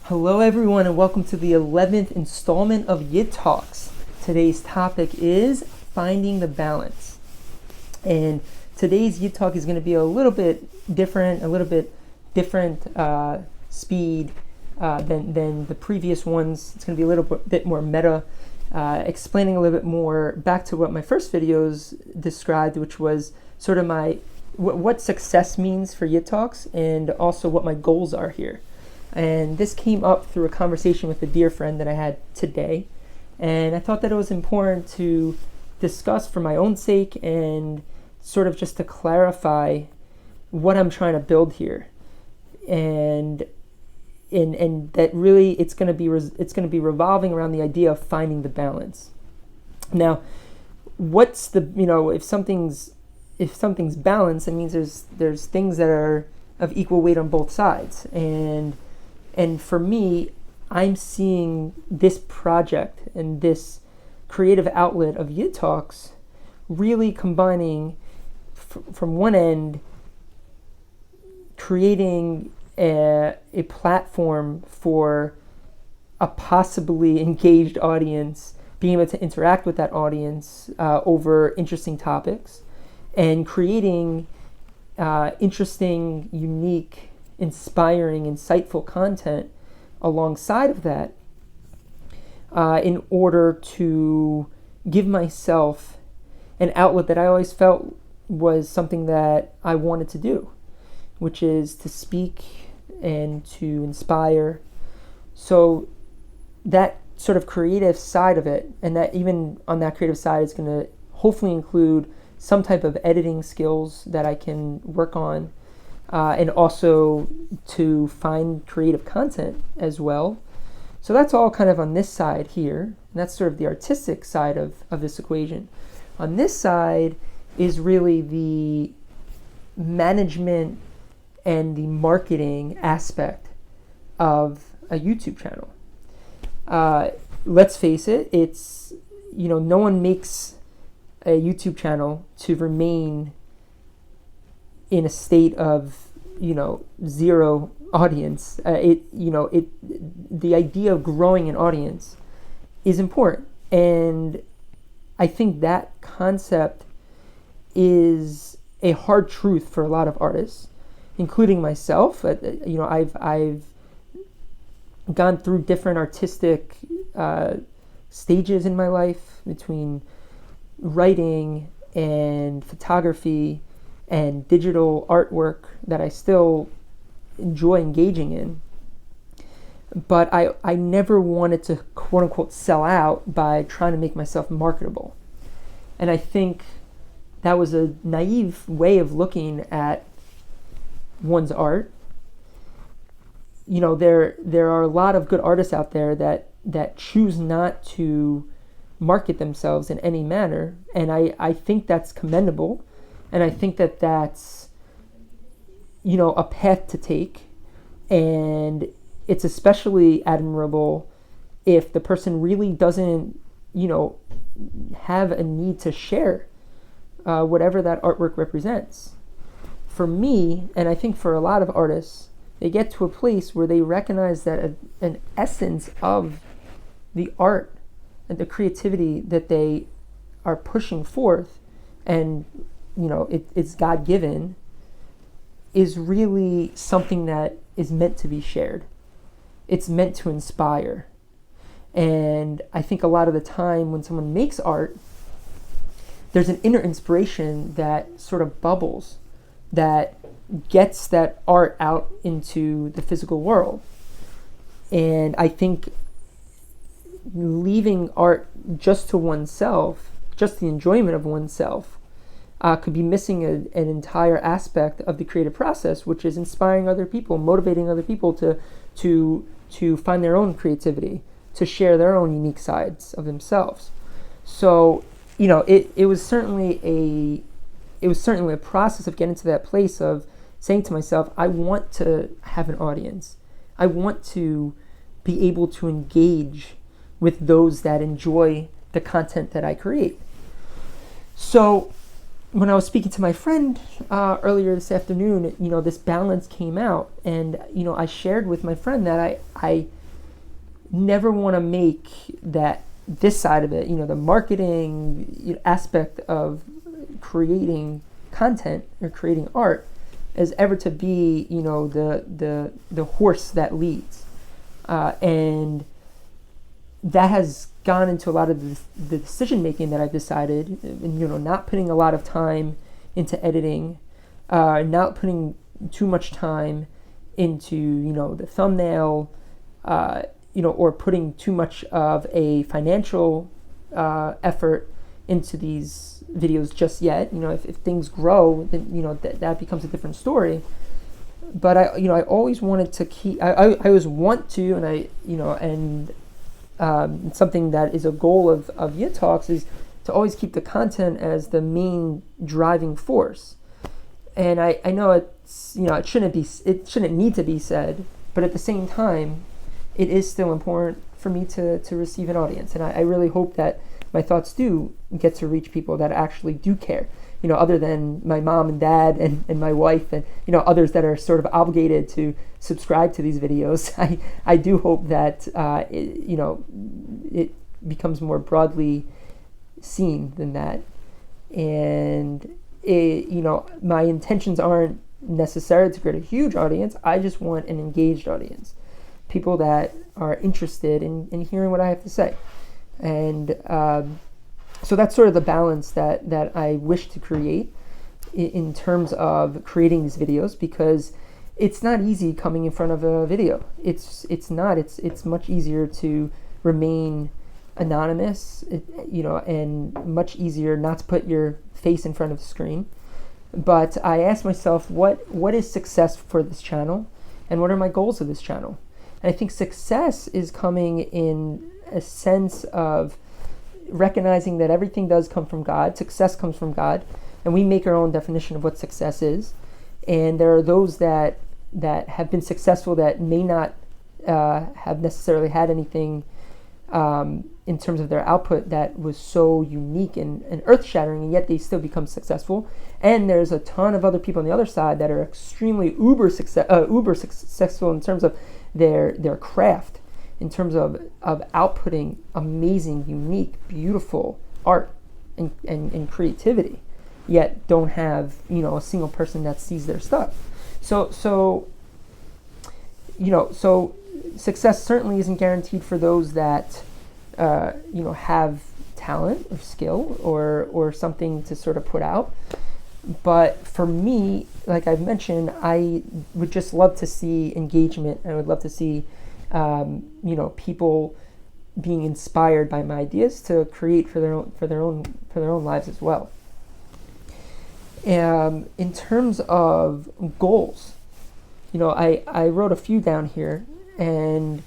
Hello everyone and welcome to the 11th installment of Yid Talks. Today's topic is finding the balance. And today's Yid Talk is going to be a little bit different speed than the previous ones. It's going to be a little bit more meta, explaining a little bit more back to what my first videos described, which was sort of what success means for Yid Talks and also what my goals are here. And this came up through a conversation with a dear friend that I had today. And I thought that it was important to discuss for my own sake and sort of just to clarify what I'm trying to build here. And that really it's going to be revolving around the idea of finding the balance. Now, what's the, if something's balanced, it means there's things that are of equal weight on both sides. And for me, I'm seeing this project and this creative outlet of Yid Talks really combining, from one end, creating a platform for a possibly engaged audience, being able to interact with that audience over interesting topics, and creating interesting, unique, inspiring, insightful content alongside of that in order to give myself an outlet that I always felt was something that I wanted to do, which is to speak and to inspire. So that sort of creative side of it, and that even on that creative side is going to hopefully include some type of editing skills that I can work on, and also to find creative content as well. So that's all kind of on this side here, and that's sort of the artistic side of this equation. On this side is really the management and the marketing aspect of a YouTube channel. Let's face it, it's, no one makes a YouTube channel to remain in a state of, zero audience. The idea of growing an audience is important. And I think that concept is a hard truth for a lot of artists, including myself. I've gone through different artistic stages in my life, between writing and photography and digital artwork that I still enjoy engaging in. But I never wanted to, quote unquote, sell out by trying to make myself marketable. And I think that was a naive way of looking at one's art. There are a lot of good artists out there that choose not to market themselves in any manner. And I think that's commendable. And I think that that's, a path to take. And it's especially admirable if the person really doesn't, have a need to share whatever that artwork represents. For me, and I think for a lot of artists, they get to a place where they recognize that an essence of the art and the creativity that they are pushing forth, and it's God-given, is really something that is meant to be shared. It's meant to inspire. And I think a lot of the time when someone makes art, there's an inner inspiration that sort of bubbles, that gets that art out into the physical world. And I think leaving art just to oneself, just the enjoyment of oneself, could be missing an entire aspect of the creative process, which is inspiring other people, motivating other people to find their own creativity, to share their own unique sides of themselves. So, it was certainly a process of getting to that place of saying to myself, I want to have an audience. I want to be able to engage with those that enjoy the content that I create. So when I was speaking to my friend earlier this afternoon, this balance came out, and I shared with my friend that I never want to make that this side of it, the marketing aspect of creating content or creating art, as ever to be the horse that leads, and that has gone into a lot of the decision making that I've decided, not putting a lot of time into editing, not putting too much time into the thumbnail, or putting too much of a financial effort into these videos just yet. If things grow, then that becomes a different story. But I always wanted to keep. I always want to, and something that is a goal of Yid Talks is to always keep the content as the main driving force. And I know it shouldn't need to be said, but at the same time, it is still important for me to receive an audience. And I really hope that my thoughts do get to reach people that actually do care, other than my mom and dad and my wife and, others that are sort of obligated to subscribe to these videos. I do hope that, it becomes more broadly seen than that. And, my intentions aren't necessarily to create a huge audience. I just want an engaged audience. People that are interested in hearing what I have to say. And so that's sort of the balance that I wish to create in terms of creating these videos, because it's not easy coming in front of a video. It's much easier to remain anonymous, and much easier not to put your face in front of the screen. But I asked myself, what is success for this channel, and what are my goals of this channel? And I think success is coming in a sense of recognizing that everything does come from God. Success comes from God, and we make our own definition of what success is. And there are those that have been successful that may not have necessarily had anything in terms of their output that was so unique and earth-shattering, and yet they still become successful. And there's a ton of other people on the other side that are extremely uber successful in terms of their craft, in terms of outputting amazing, unique, beautiful art and creativity, yet don't have a single person that sees their stuff. So success certainly isn't guaranteed for those that have talent or skill or something to sort of put out. But for me, like I've mentioned, I would just love to see engagement. I would love to see people being inspired by my ideas to create for their own lives as well. In terms of goals, I wrote a few down here, and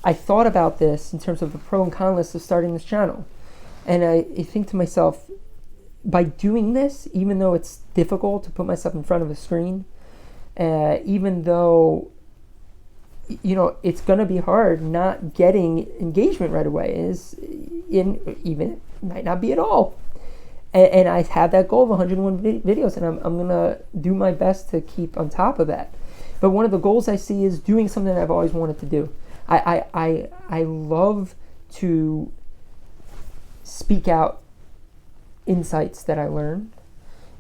I thought about this in terms of the pro and con list of starting this channel. And I think to myself, by doing this, even though it's difficult to put myself in front of a screen, even though it's going to be hard not getting engagement right away, it might not be at all. And I have that goal of 101 videos, and I'm going to do my best to keep on top of that. But one of the goals I see is doing something that I've always wanted to do. I love to speak out insights that I learn.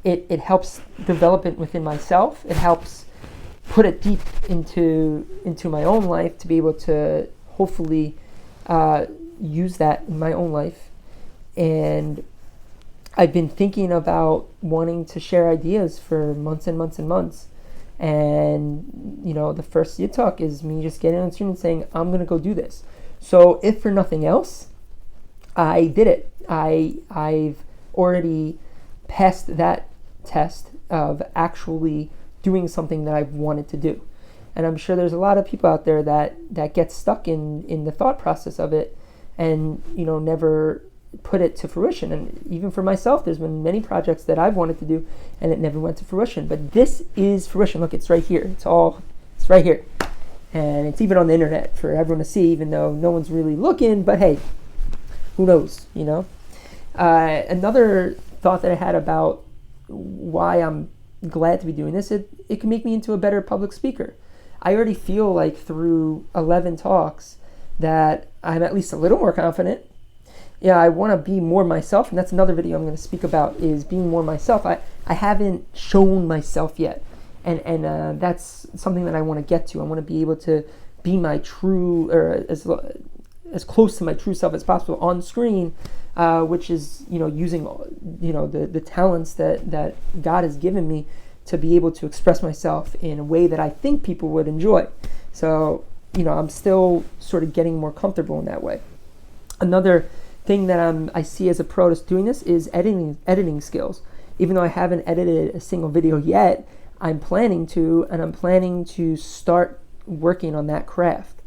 It helps develop it within myself. It helps put it deep into my own life to be able to hopefully use that in my own life. And I've been thinking about wanting to share ideas for months and months and months. And, the first Yid Talk is me just getting on the screen and saying, I'm going to go do this. So if for nothing else, I did it. I've already passed that test of actually doing something that I've wanted to do. And I'm sure there's a lot of people out there that get stuck in the thought process of it and, never put it to fruition. And even for myself, there's been many projects that I've wanted to do and it never went to fruition. But this is fruition. Look, it's right here. It's right here. And it's even on the internet for everyone to see, even though no one's really looking. But hey, who knows, Another thought that I had about why I'm glad to be doing this, it can make me into a better public speaker. I already feel like through 11 talks that I'm at least a little more confident. Yeah, I want to be more myself, and that's another video I'm going to speak about, is being more myself. I haven't shown myself yet, and that's something that I want to get to. I want to be able to be my true, or as close to my true self as possible on screen, which is, using, the talents that God has given me to be able to express myself in a way that I think people would enjoy. So, I'm still sort of getting more comfortable in that way. Another thing that I see as a pro to doing this is editing skills. Even though I haven't edited a single video yet, I'm planning to, and I'm planning to start working on that craft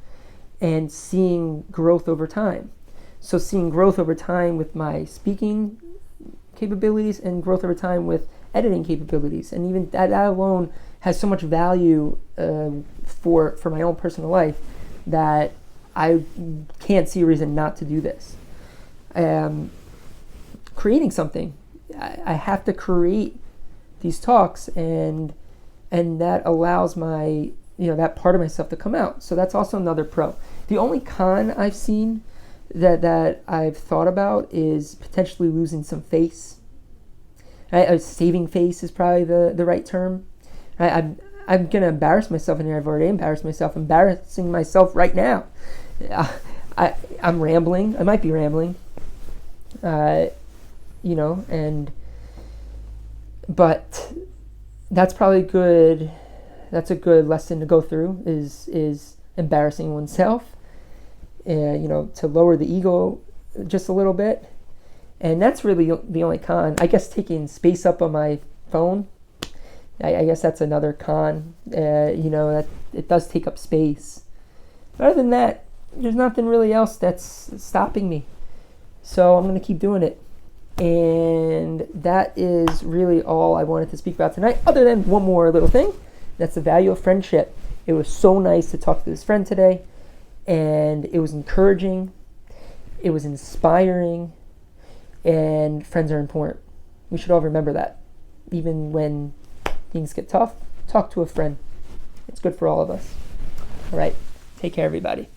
and seeing growth over time. So seeing growth over time with my speaking capabilities and growth over time with editing capabilities, and even that alone has so much value for my own personal life that I can't see a reason not to do this. Creating something, I have to create these talks, and that allows my that part of myself to come out. So that's also another pro. The only con I've seen that I've thought about is potentially losing some face. Saving face is probably the right term. I'm gonna embarrass myself in here. I've already embarrassed myself. Embarrassing myself right now. I'm rambling. I might be rambling. But that's probably good. That's a good lesson to go through, is embarrassing oneself, to lower the ego just a little bit. And that's really the only con. I guess taking space up on my phone, I guess that's another con. That it does take up space. But other than that, there's nothing really else that's stopping me. So I'm going to keep doing it. And that is really all I wanted to speak about tonight, other than one more little thing. That's the value of friendship. It was so nice to talk to this friend today, and it was encouraging. It was inspiring, and friends are important. We should all remember that. Even when things get tough, talk to a friend. It's good for all of us. All right. Take care, everybody.